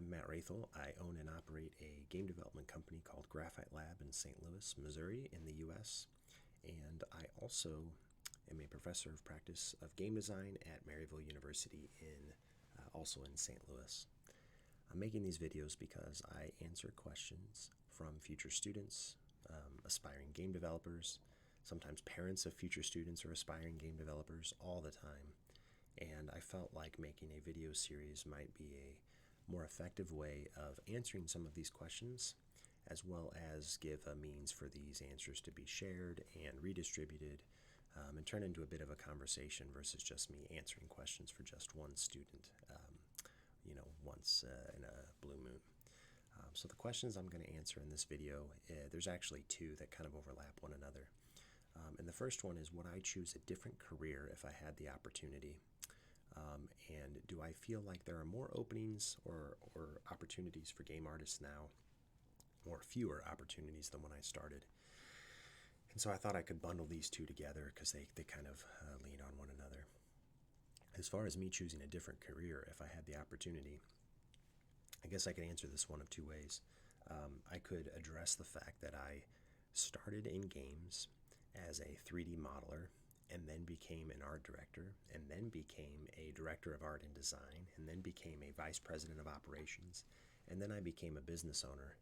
I'm Matt Rathel. I own and operate a game development company called Graphite Lab in St. Louis, Missouri, in the U.S. And I also am a professor of practice of game design at Maryville University also in St. Louis. I'm making these videos because I answer questions from future students, aspiring game developers, sometimes parents of future students or aspiring game developers all the time. And I felt like making a video series might be a more effective way of answering some of these questions, as well as give a means for these answers to be shared and redistributed and turn into a bit of a conversation versus just me answering questions for just one student, once in a blue moon. So the questions I'm going to answer in this video, there's actually two that kind of overlap one another. And the first one is, would I choose a different career if I had the opportunity? And do I feel like there are more openings or opportunities for game artists now, or fewer opportunities than when I started? And so I thought I could bundle these two together because they kind of lean on one another. As far as me choosing a different career if I had the opportunity, I guess I could answer this one of two ways. I could address the fact that I started in games as a 3D modeler and then became an art director and then became a director of art and design and then became a vice president of operations and then I became a business owner.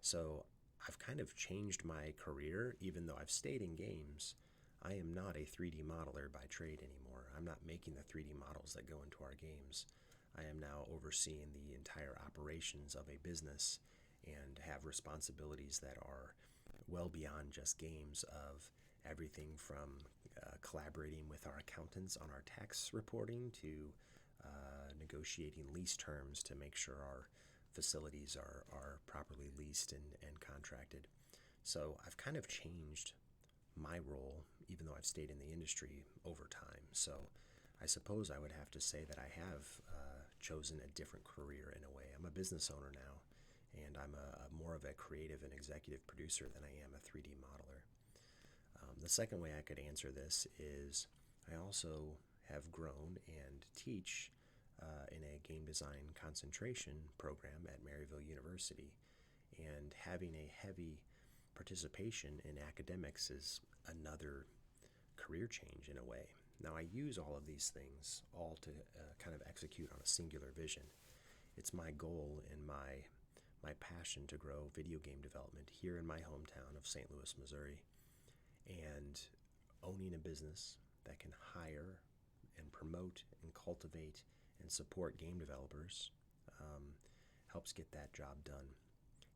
So I've kind of changed my career. Even though I've stayed in games, I am not a 3D modeler by trade anymore. I'm not making the 3D models that go into our games. I am now overseeing the entire operations of a business and have responsibilities that are well beyond just games, of everything from collaborating with our accountants on our tax reporting to negotiating lease terms to make sure our facilities are properly leased and contracted. So I've kind of changed my role, even though I've stayed in the industry over time. So I suppose I would have to say that I have chosen a different career in a way. I'm a business owner now, and I'm more of a creative and executive producer than I am a 3D modeler. The second way I could answer this is I also have grown and teach in a game design concentration program at Maryville University, and having a heavy participation in academics is another career change in a way. Now, I use all of these things all to kind of execute on a singular vision. It's my goal and my passion to grow video game development here in my hometown of St. Louis, Missouri, and owning a business that can hire and promote and cultivate and support game developers helps get that job done.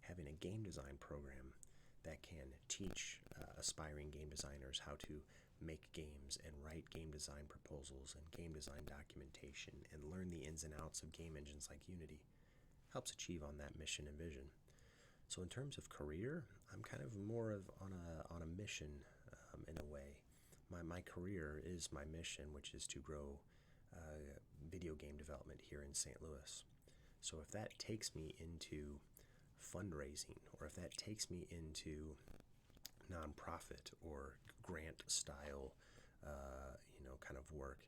Having a game design program that can teach aspiring game designers how to make games and write game design proposals and game design documentation and learn the ins and outs of game engines like Unity helps achieve on that mission and vision. So in terms of career, I'm kind of more of on a mission in a way. My career is my mission, which is to grow video game development here in St. Louis. So if that takes me into fundraising, or if that takes me into nonprofit or grant style, kind of work,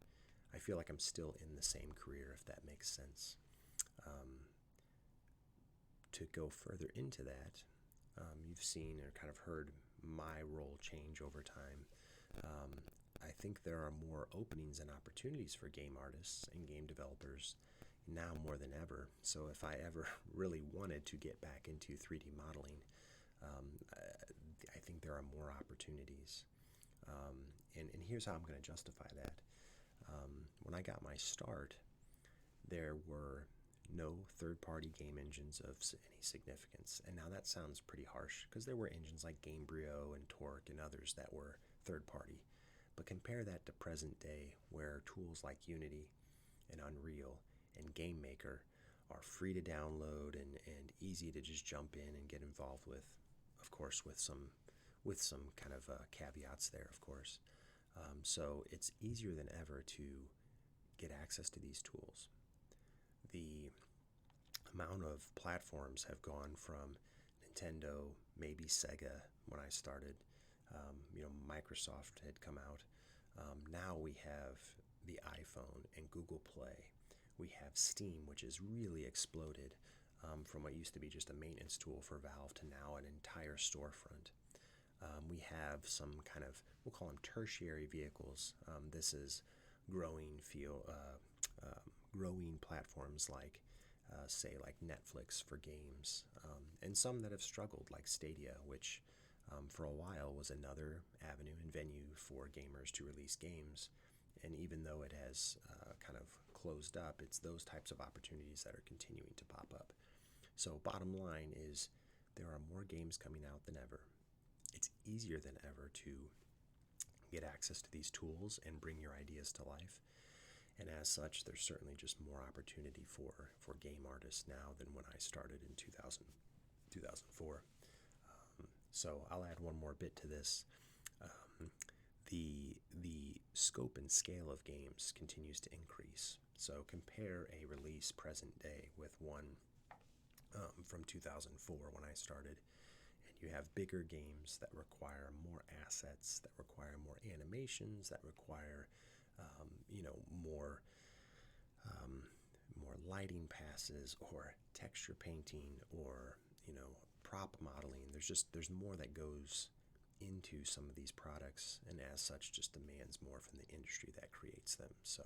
I feel like I'm still in the same career, if that makes sense. To go further into that, you've seen or kind of heard my role change over time. I think there are more openings and opportunities for game artists and game developers now more than ever. So if I ever really wanted to get back into 3D modeling, I think there are more opportunities. And here's how I'm going to justify that. When I got my start, there were no third-party game engines of any significance. And now that sounds pretty harsh, because there were engines like Gamebryo and Torque and others that were third-party. But compare that to present day, where tools like Unity and Unreal and GameMaker are free to download and easy to just jump in and get involved with, of course, with some kind of caveats there, of course. So it's easier than ever to get access to these tools. The amount of platforms have gone from Nintendo, maybe Sega when I started. Microsoft had come out. Now we have the iPhone and Google Play. We have Steam, which has really exploded. from what used to be just a maintenance tool for Valve to now an entire storefront. We have some kind of, we'll call them tertiary vehicles. This is growing platforms like, say, like Netflix for games, and some that have struggled, like Stadia, which for a while was another avenue and venue for gamers to release games. And even though it has kind of closed up, it's those types of opportunities that are continuing to pop up. So, bottom line is there are more games coming out than ever. It's easier than ever to get access to these tools and bring your ideas to life. And as such, there's certainly just more opportunity for game artists now than when I started in 2004. So I'll add one more bit to this. The scope and scale of games continues to increase. So compare a release present day with one from 2004 when I started, and you have bigger games that require more assets, that require more animations, that require more more lighting passes or texture painting or prop modeling. There's more that goes into some of these products, and as such just demands more from the industry that creates them. So